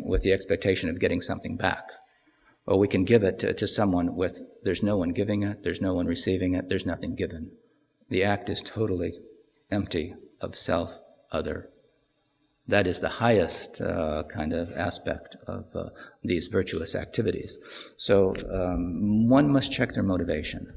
with the expectation of getting something back. Or we can give it to someone with, there's no one giving it, there's no one receiving it, there's nothing given. The act is totally empty of self, other. That is the highest kind of aspect of these virtuous activities. So one must check their motivation.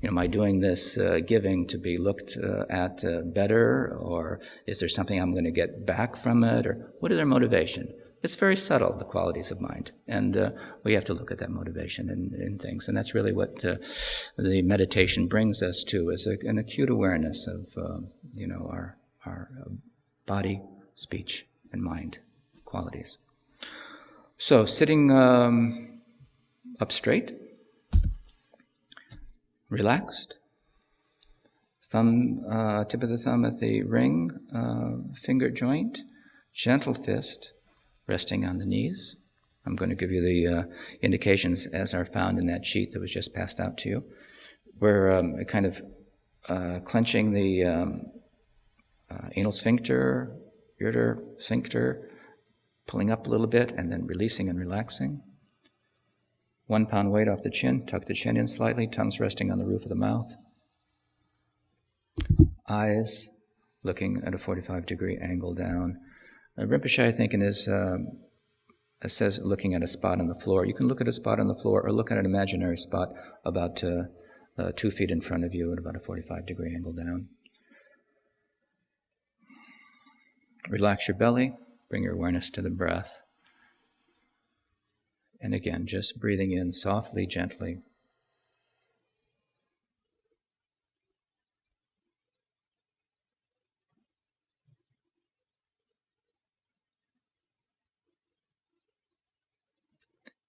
Am I doing this giving to be looked at better, or is there something I'm going to get back from it, or what is their motivation? It's very subtle, the qualities of mind, and we have to look at that motivation in things, and that's really what the meditation brings us to, is an acute awareness of our body, speech, and mind qualities. So sitting up straight, relaxed, thumb, tip of the thumb at the ring, finger joint, gentle fist resting on the knees. I'm going to give you the indications as are found in that sheet that was just passed out to you. We're kind of clenching the anal sphincter, ureter sphincter, pulling up a little bit and then releasing and relaxing. 1 pound weight off the chin, tuck the chin in slightly, tongue's resting on the roof of the mouth. Eyes looking at a 45-degree angle down. Rinpoche, I think, in his says looking at a spot on the floor. You can look at a spot on the floor or look at an imaginary spot about 2 feet in front of you at about a 45-degree angle down. Relax your belly, bring your awareness to the breath. And again, just breathing in softly, gently.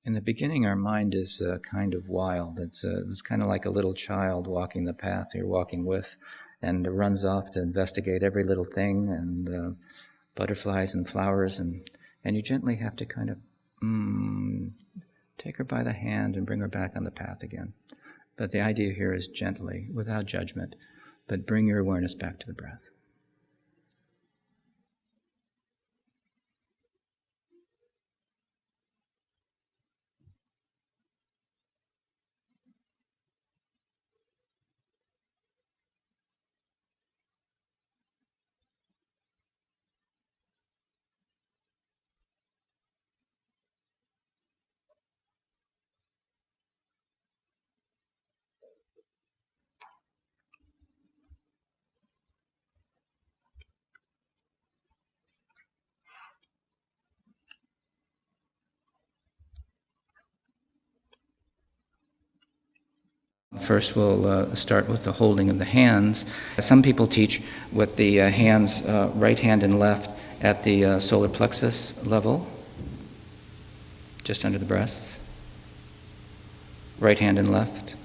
In the beginning, our mind is kind of wild. It's kind of like a little child walking the path you're walking with, and runs off to investigate every little thing, and butterflies and flowers, and you gently have to kind of take her by the hand and bring her back on the path again. But the idea here is gently, without judgment, but bring your awareness back to the breath. First, we'll start with the holding of the hands. Some people teach with the hands, right hand and left, at the solar plexus level, just under the breasts. Right hand and left.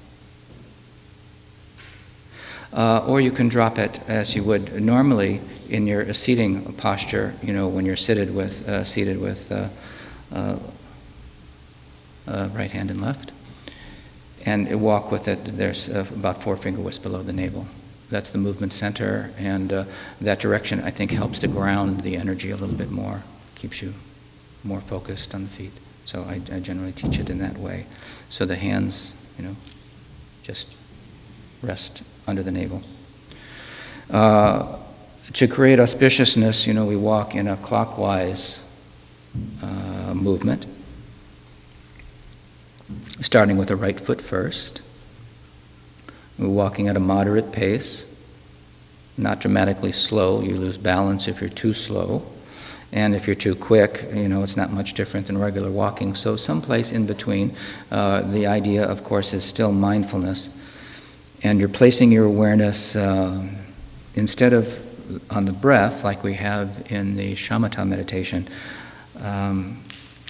Or you can drop it as you would normally in your seating posture, when you're seated with right hand and left. And walk with it. There's about 4 finger widths below the navel. That's the movement center, and that direction, I think, helps to ground the energy a little bit more, keeps you more focused on the feet. So I generally teach it in that way. So the hands, just rest under the navel. To create auspiciousness, we walk in a clockwise movement, starting with the right foot first. We're walking at a moderate pace, not dramatically slow. You lose balance if you're too slow. And if you're too quick, it's not much different than regular walking. So someplace in between. The idea, of course, is still mindfulness. And you're placing your awareness, instead of on the breath, like we have in the shamatha meditation,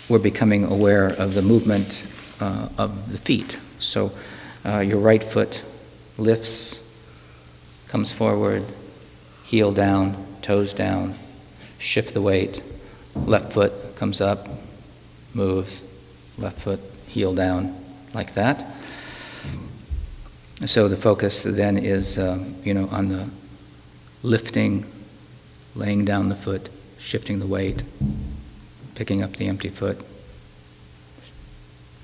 we're becoming aware of the movement of the feet. So your right foot lifts, comes forward, heel down, toes down, shift the weight, left foot comes up, moves, left foot, heel down, like that. So the focus then is, on the lifting, laying down the foot, shifting the weight, picking up the empty foot,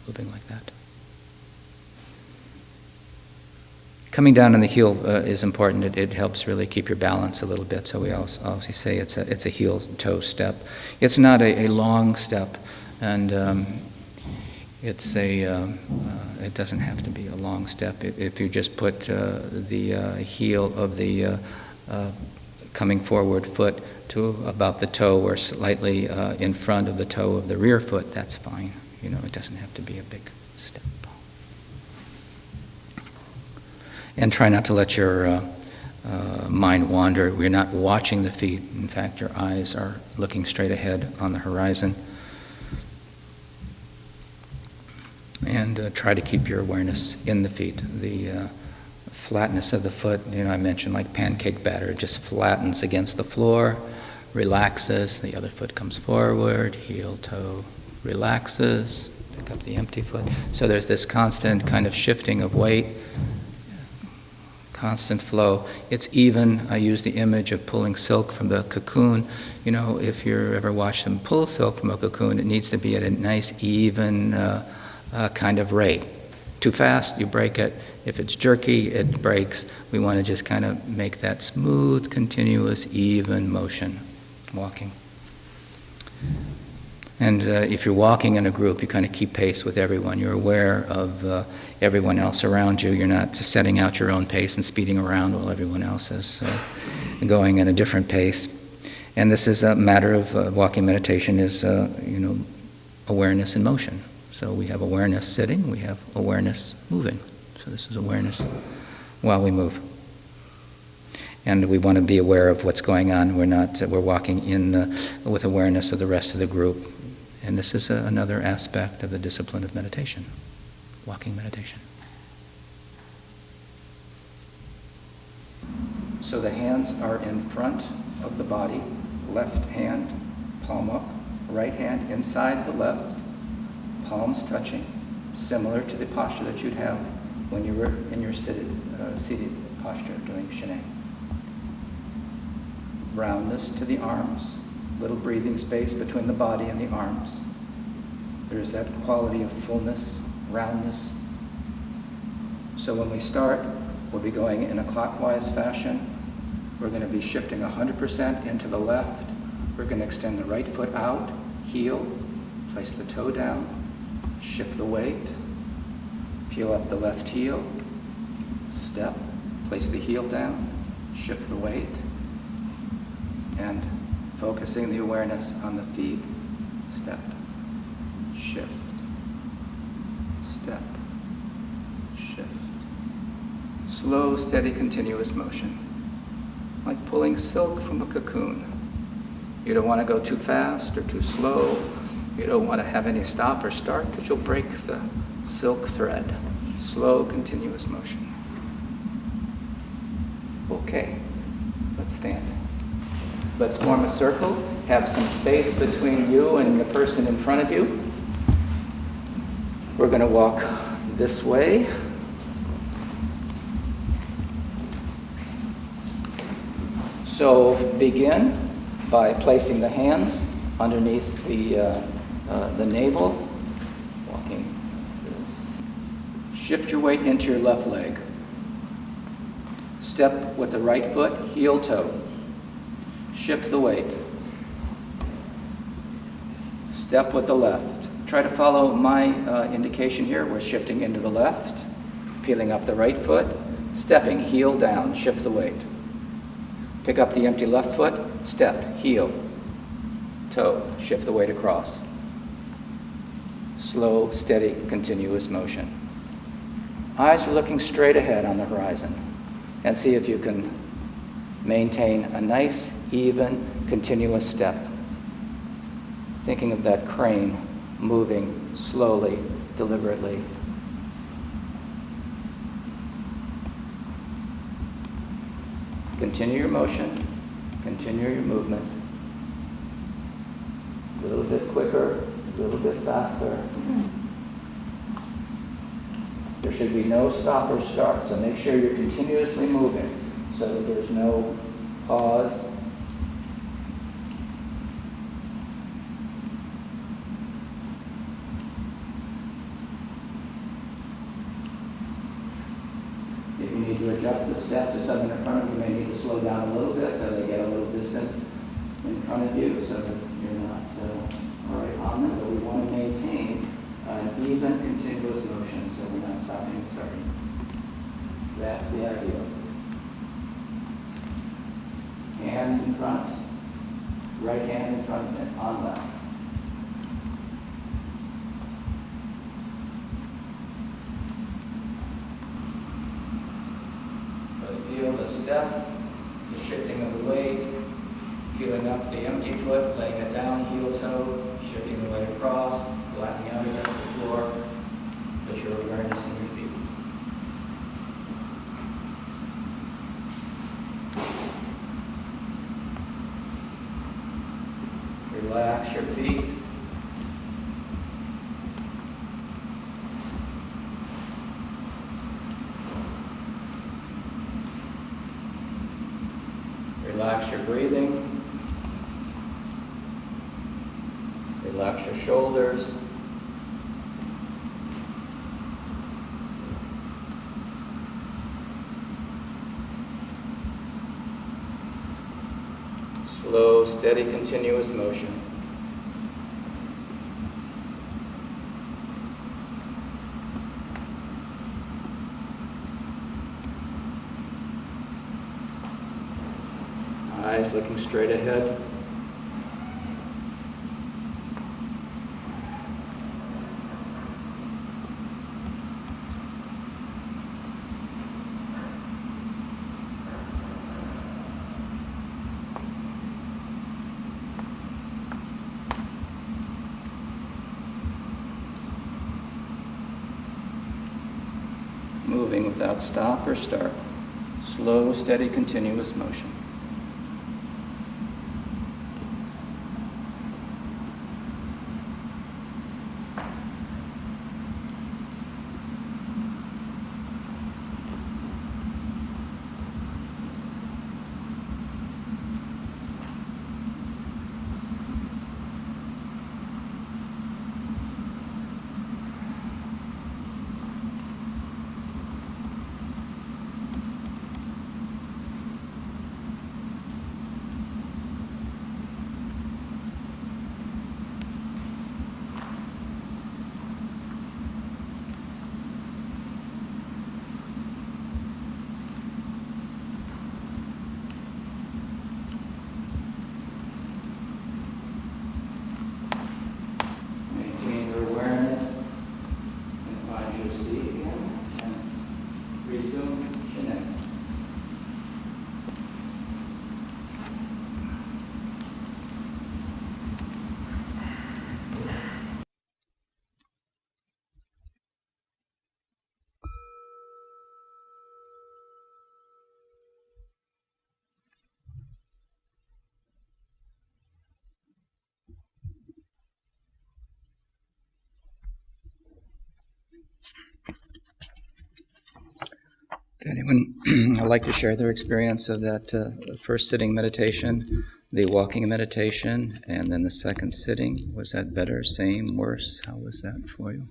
moving like that. Coming down on the heel is important. It helps really keep your balance a little bit. So we also say it's a heel-toe step. It's not a long step, and it doesn't have to be a long step. If you just put the heel of the coming forward foot to about the toe or slightly in front of the toe of the rear foot, that's fine. It doesn't have to be a big step. And try not to let your mind wander. We're not watching the feet. In fact, your eyes are looking straight ahead on the horizon. And try to keep your awareness in the feet. The flatness of the foot, I mentioned like pancake batter, it just flattens against the floor, relaxes, the other foot comes forward, heel, toe, relaxes, pick up the empty foot. So there's this constant kind of shifting of weight, constant flow. It's even, I use the image of pulling silk from the cocoon. If you've ever watched them pull silk from a cocoon, it needs to be at a nice, even kind of rate. Too fast, you break it. If it's jerky, it breaks. We want to just kind of make that smooth, continuous, even motion, walking. And if you're walking in a group, you kind of keep pace with everyone. You're aware of everyone else around you. You're not setting out your own pace and speeding around while everyone else is going at a different pace. And this is a matter of walking meditation is, awareness in motion. So we have awareness sitting, we have awareness moving. So this is awareness while we move. And we want to be aware of what's going on. We're walking in with awareness of the rest of the group. And this is another aspect of the discipline of meditation, walking meditation. So the hands are in front of the body, left hand, palm up, right hand inside the left, palms touching, similar to the posture that you'd have when you were in your seated posture doing Shineng. Roundness to the arms, little breathing space between the body and the arms. There's that quality of fullness, roundness. So when we start, we'll be going in a clockwise fashion. We're going to be shifting 100% into the left. We're going to extend the right foot out, heel, place the toe down, shift the weight, peel up the left heel, step, place the heel down, shift the weight, and focusing the awareness on the feet, step, shift, step, shift. Slow, steady, continuous motion, like pulling silk from a cocoon. You don't want to go too fast or too slow. You don't want to have any stop or start because you'll break the silk thread. Slow, continuous motion. Okay, let's stand. Let's form a circle. Have some space between you and the person in front of you. We're going to walk this way. So begin by placing the hands underneath the navel, walking this. Shift your weight into your left leg. Step with the right foot, heel toe. Shift the weight. Step with the left. Try to follow my indication here. We're shifting into the left, peeling up the right foot, stepping, heel down, shift the weight. Pick up the empty left foot, step, heel, toe, shift the weight across. Slow, steady, continuous motion. Eyes are looking straight ahead on the horizon, and see if you can maintain a nice, even, continuous step. Thinking of that crane moving slowly, deliberately. Continue your motion, continue your movement. A little bit quicker, a little bit faster. There should be no stop or start, so make sure you're continuously moving so that there's no pause. need to adjust the step to someone in front of you, may need to slow down a little bit so they get a little distance in front of you so that you're not right on them. But we want to maintain an even, continuous motion so we're not stopping and starting. That's the ideal. Hands in front, right hand in front and on left. Feel the step, the shifting of the weight, peeling up the empty foot, laying it down, heel toe, shifting the weight across, flattening out against the floor. Put your awareness in your feet. Relax your feet. Relax your breathing. Relax your shoulders. Slow, steady, continuous motion. Eyes looking straight ahead. Moving without stop or start. Slow, steady, continuous motion. Anyone would like to share their experience of that first sitting meditation, the walking meditation, and then the second sitting? Was that better, same, worse? How was that for you?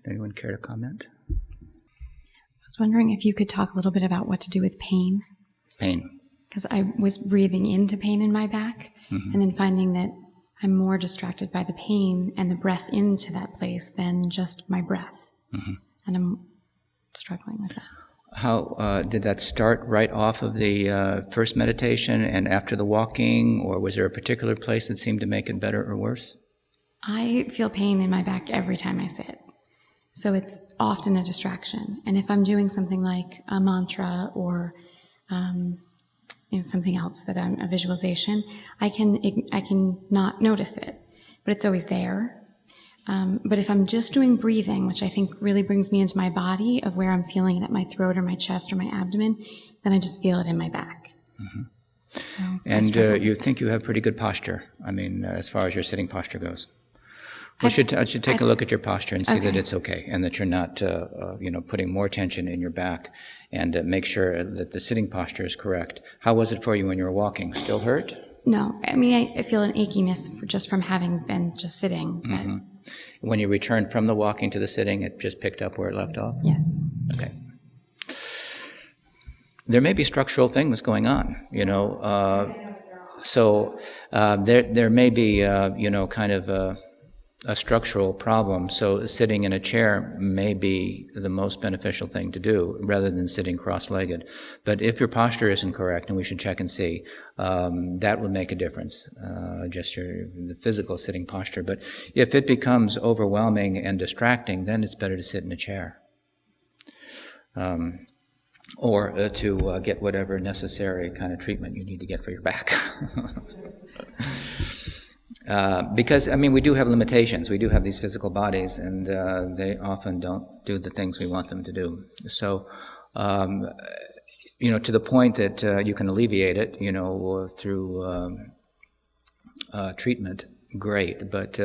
Anyone care to comment? I was wondering if you could talk a little bit about what to do with pain. Pain. Because I was breathing into pain in my back, and then finding that I'm more distracted by the pain and the breath into that place than just my breath. And I'm struggling with that. How did that start right off of the first meditation and after the walking, or was there a particular place that seemed to make it better or worse? I feel pain in my back every time I sit. So it's often a distraction. And if I'm doing something like a mantra or something else that I'm a visualization, I can not notice it, but it's always there. But if I'm just doing breathing, which I think really brings me into my body of where I'm feeling it at my throat or my chest or my abdomen, then I just feel it in my back. So and you think you have pretty good posture, I mean, as far as your sitting posture goes. I should take a look at your posture and see that it's okay, and that you're not, putting more tension in your back, and make sure that the sitting posture is correct. How was it for you when you were walking? Still hurt? No, I mean, I feel an achiness just from having been just sitting. When you returned from the walking to the sitting, it just picked up where it left off? Yes. Okay. there may be structural things going on, so there may be, kind of a structural problem. So sitting in a chair may be the most beneficial thing to do rather than sitting cross-legged. But if your posture isn't correct, and we should check and see, that would make a difference, just the physical sitting posture. But if it becomes overwhelming and distracting, then it's better to sit in a chair. Or to get whatever necessary kind of treatment you need to get for your back. Because, we do have limitations. We do have these physical bodies, and they often don't do the things we want them to do. So, to the point that you can alleviate it, through treatment, great. But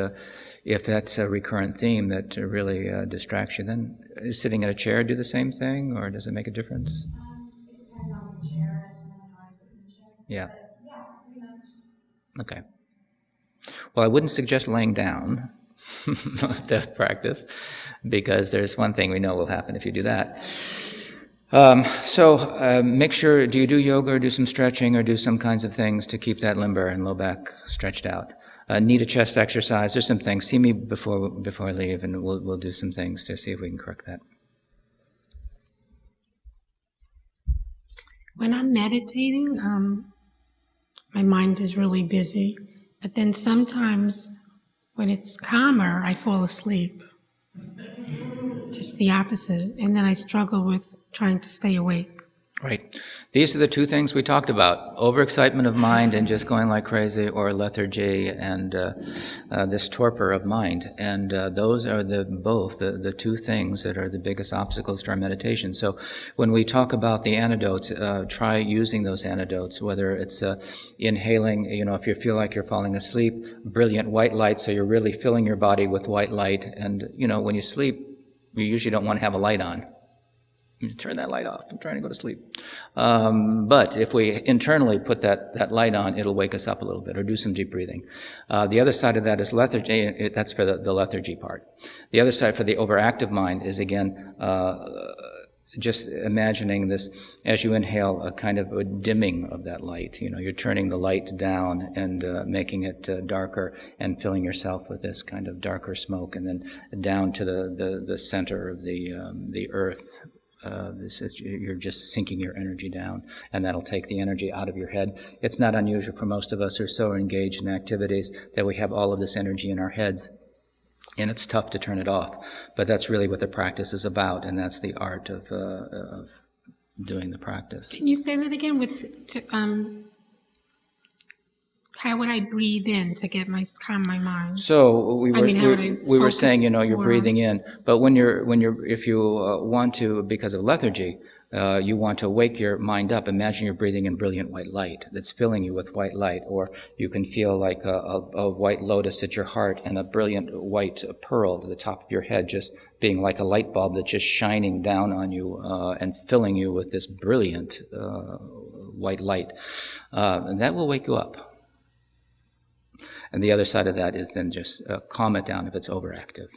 if that's a recurrent theme that really distracts you, then is sitting in a chair do the same thing, or does it make a difference? It depends on the chair and how I sit in the chair. Yeah. But, yeah, pretty much. Okay. Well, I wouldn't suggest laying down to practice, because there's one thing we know will happen if you do that. So make sure, do you do yoga or do some stretching or do some kinds of things to keep that lumbar and low back stretched out? Need a chest exercise. There's some things. See me before I leave, and we'll do some things to see if we can correct that. When I'm meditating, my mind is really busy. But then sometimes when it's calmer, I fall asleep. Just the opposite. And then I struggle with trying to stay awake. Right. These are the two things we talked about: overexcitement of mind and just going like crazy, or lethargy and this torpor of mind. And those are both the two things that are the biggest obstacles to our meditation. So when we talk about the antidotes, try using those antidotes, whether it's inhaling, if you feel like you're falling asleep, brilliant white light, so you're really filling your body with white light. And, when you sleep, you usually don't want to have a light on. Turn that light off. I'm trying to go to sleep. But if we internally put that light on, it'll wake us up a little bit, or do some deep breathing. The other side of that is lethargy. That's for the lethargy part. The other side for the overactive mind is, again, just imagining this, as you inhale, a kind of a dimming of that light. You're turning the light down and making it darker, and filling yourself with this kind of darker smoke, and then down to the center of the earth. You're just sinking your energy down, and that'll take the energy out of your head. It's not unusual for most of us who are so engaged in activities that we have all of this energy in our heads, and it's tough to turn it off. But that's really what the practice is about, and that's the art of doing the practice. Can you say that again? How would I breathe in to calm my mind? So we were saying, you're more breathing in, but if you want to, because of lethargy, you want to wake your mind up. Imagine you're breathing in brilliant white light that's filling you with white light, or you can feel like a white lotus at your heart and a brilliant white pearl to the top of your head, just being like a light bulb that's just shining down on you and filling you with this brilliant white light. And that will wake you up. And the other side of that is then just calm it down if it's overactive.